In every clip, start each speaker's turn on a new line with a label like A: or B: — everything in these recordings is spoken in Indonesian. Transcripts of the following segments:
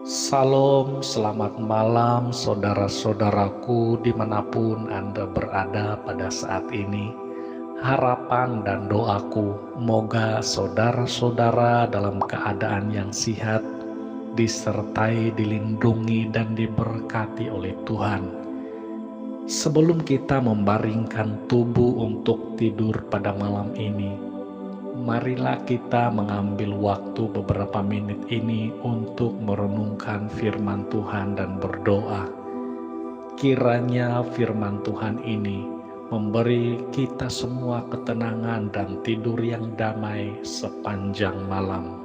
A: Salam, selamat malam saudara-saudaraku dimanapun Anda berada pada saat ini. Harapan dan doaku, moga saudara-saudara dalam keadaan yang sehat, disertai, dilindungi, dan diberkati oleh Tuhan. Sebelum kita membaringkan tubuh untuk tidur pada malam ini, marilah kita mengambil waktu beberapa menit ini untuk merenungkan firman Tuhan dan berdoa. Kiranya firman Tuhan ini memberi kita semua ketenangan dan tidur yang damai sepanjang malam.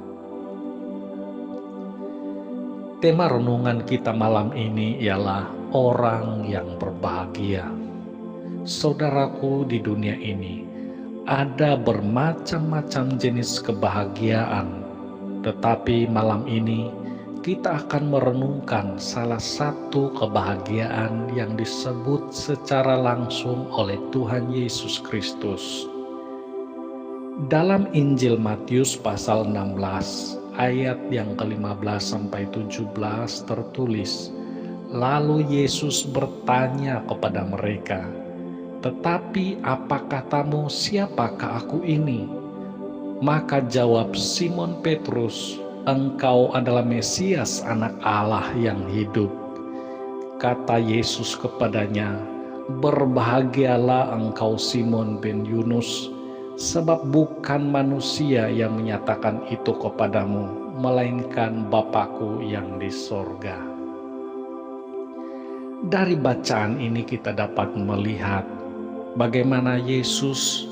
A: Tema renungan kita malam ini ialah orang yang berbahagia. Saudaraku, di dunia ini ada bermacam-macam jenis kebahagiaan, tetapi malam ini kita akan merenungkan salah satu kebahagiaan yang disebut secara langsung oleh Tuhan Yesus Kristus. Dalam Injil Matius pasal 16 ayat yang ke-15 sampai 17 tertulis, lalu Yesus bertanya kepada mereka, "Tetapi apa katamu, siapakah aku ini?" Maka jawab Simon Petrus, "Engkau adalah Mesias, Anak Allah yang hidup." Kata Yesus kepadanya, "Berbahagialah engkau Simon bin Yunus, sebab bukan manusia yang menyatakan itu kepadamu, melainkan Bapa-Ku yang di sorga." Dari bacaan ini kita dapat melihat bagaimana Yesus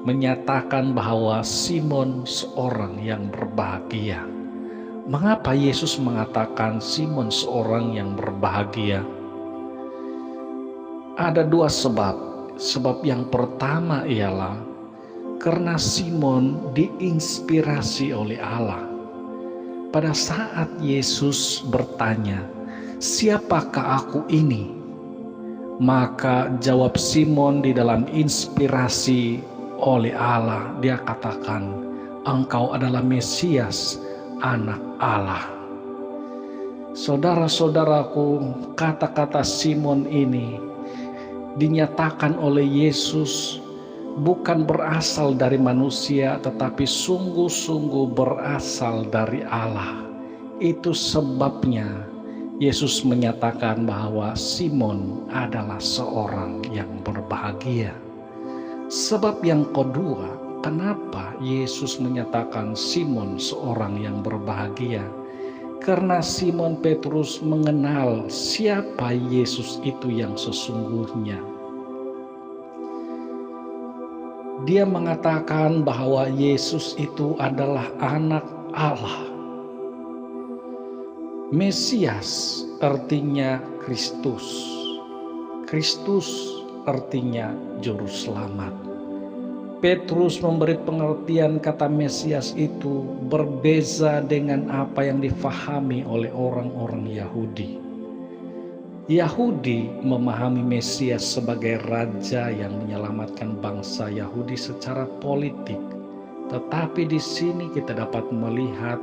A: menyatakan bahwa Simon seorang yang berbahagia. Mengapa Yesus mengatakan Simon seorang yang berbahagia? Ada dua sebab. Sebab yang pertama ialah karena Simon diinspirasi oleh Allah. Pada saat Yesus bertanya, "Siapakah aku ini?" Maka jawab Simon di dalam inspirasi oleh Allah. Dia katakan, "Engkau adalah Mesias, Anak Allah." Saudara-saudaraku, kata-kata Simon ini dinyatakan oleh Yesus bukan berasal dari manusia, tetapi sungguh-sungguh berasal dari Allah. Itu sebabnya Yesus menyatakan bahwa Simon adalah seorang yang berbahagia. Sebab yang kedua, kenapa Yesus menyatakan Simon seorang yang berbahagia? Karena Simon Petrus mengenal siapa Yesus itu yang sesungguhnya. Dia mengatakan bahwa Yesus itu adalah Anak Allah. Mesias artinya Kristus. Kristus artinya juru selamat. Petrus memberi pengertian kata Mesias itu berbeza dengan apa yang difahami oleh orang-orang Yahudi. Yahudi memahami Mesias sebagai raja yang menyelamatkan bangsa Yahudi secara politik. Tetapi di sini kita dapat melihat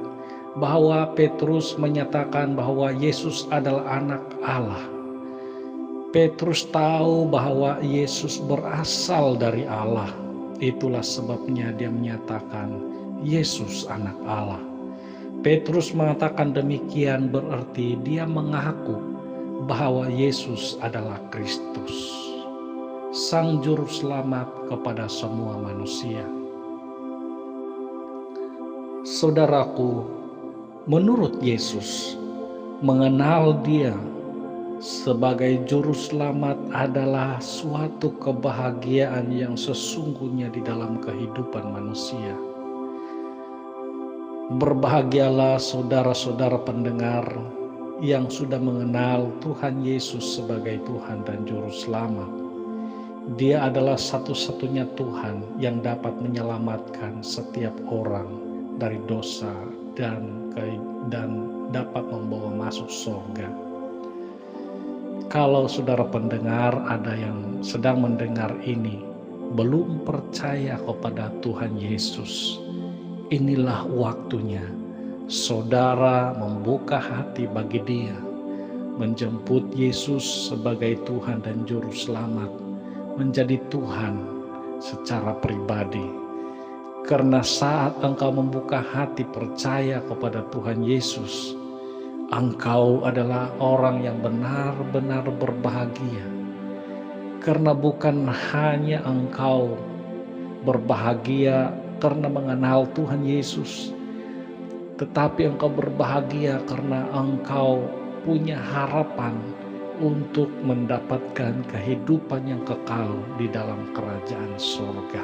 A: bahwa Petrus menyatakan bahwa Yesus adalah Anak Allah. Petrus tahu bahwa Yesus berasal dari Allah. Itulah sebabnya dia menyatakan Yesus Anak Allah. Petrus mengatakan demikian berarti dia mengaku bahwa Yesus adalah Kristus, Sang Juru Selamat kepada semua manusia. Saudaraku, menurut Yesus, mengenal Dia sebagai Juru Selamat adalah suatu kebahagiaan yang sesungguhnya di dalam kehidupan manusia. Berbahagialah saudara-saudara pendengar yang sudah mengenal Tuhan Yesus sebagai Tuhan dan Juru Selamat. Dia adalah satu-satunya Tuhan yang dapat menyelamatkan setiap orang dari dosa dan dapat membawa masuk surga. Kalau saudara pendengar ada yang sedang mendengar ini, belum percaya kepada Tuhan Yesus, inilah waktunya saudara membuka hati bagi Dia, menjemput Yesus sebagai Tuhan dan Juru Selamat, menjadi Tuhan secara pribadi. Karena saat engkau membuka hati percaya kepada Tuhan Yesus, engkau adalah orang yang benar-benar berbahagia. Karena bukan hanya engkau berbahagia karena mengenal Tuhan Yesus, tetapi engkau berbahagia karena engkau punya harapan untuk mendapatkan kehidupan yang kekal di dalam kerajaan surga.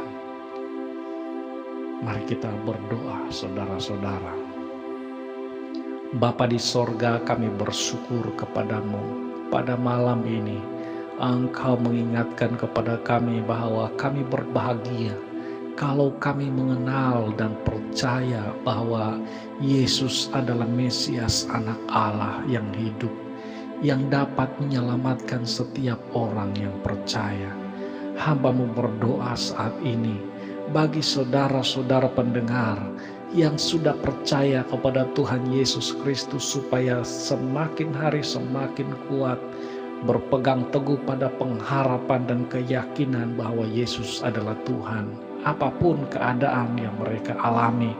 A: Mari kita berdoa, saudara-saudara. Bapa di sorga, kami bersyukur kepadamu pada malam ini. Engkau mengingatkan kepada kami bahwa kami berbahagia kalau kami mengenal dan percaya bahwa Yesus adalah Mesias, Anak Allah yang hidup, yang dapat menyelamatkan setiap orang yang percaya. Hamba-Mu berdoa saat ini bagi saudara-saudara pendengar yang sudah percaya kepada Tuhan Yesus Kristus, supaya semakin hari semakin kuat berpegang teguh pada pengharapan dan keyakinan bahwa Yesus adalah Tuhan apapun keadaan yang mereka alami.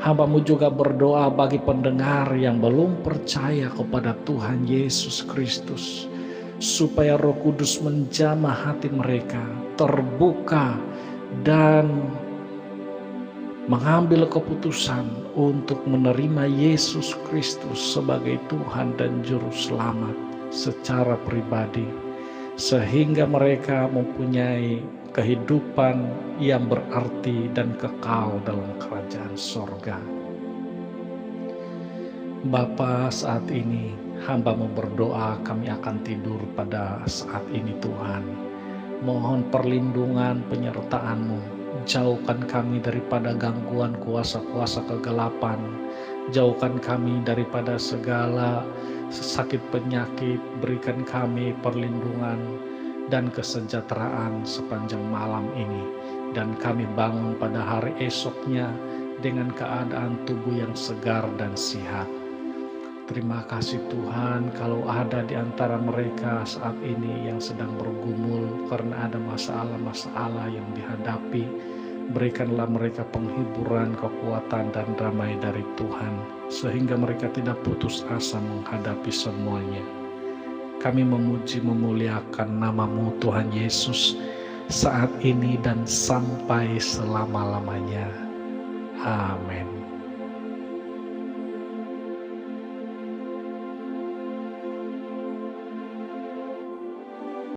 A: Hamba-Mu juga berdoa bagi pendengar yang belum percaya kepada Tuhan Yesus Kristus, supaya Roh Kudus menjamah hati mereka, terbuka dan mengambil keputusan untuk menerima Yesus Kristus sebagai Tuhan dan Juru Selamat secara pribadi, sehingga mereka mempunyai kehidupan yang berarti dan kekal dalam kerajaan sorga. Bapa, saat ini hamba-Mu berdoa, kami akan tidur pada saat ini Tuhan. Mohon perlindungan penyertaan-Mu. Jauhkan kami daripada gangguan kuasa-kuasa kegelapan. Jauhkan kami daripada segala sakit penyakit. Berikan kami perlindungan dan kesejahteraan sepanjang malam ini. Dan kami bangun pada hari esoknya dengan keadaan tubuh yang segar dan sehat. Terima kasih Tuhan, kalau ada di antara mereka saat ini yang sedang bergumul karena ada masalah-masalah yang dihadapi, berikanlah mereka penghiburan, kekuatan, dan damai dari Tuhan, sehingga mereka tidak putus asa menghadapi semuanya. Kami memuji memuliakan nama-Mu Tuhan Yesus saat ini dan sampai selama-lamanya. Amin.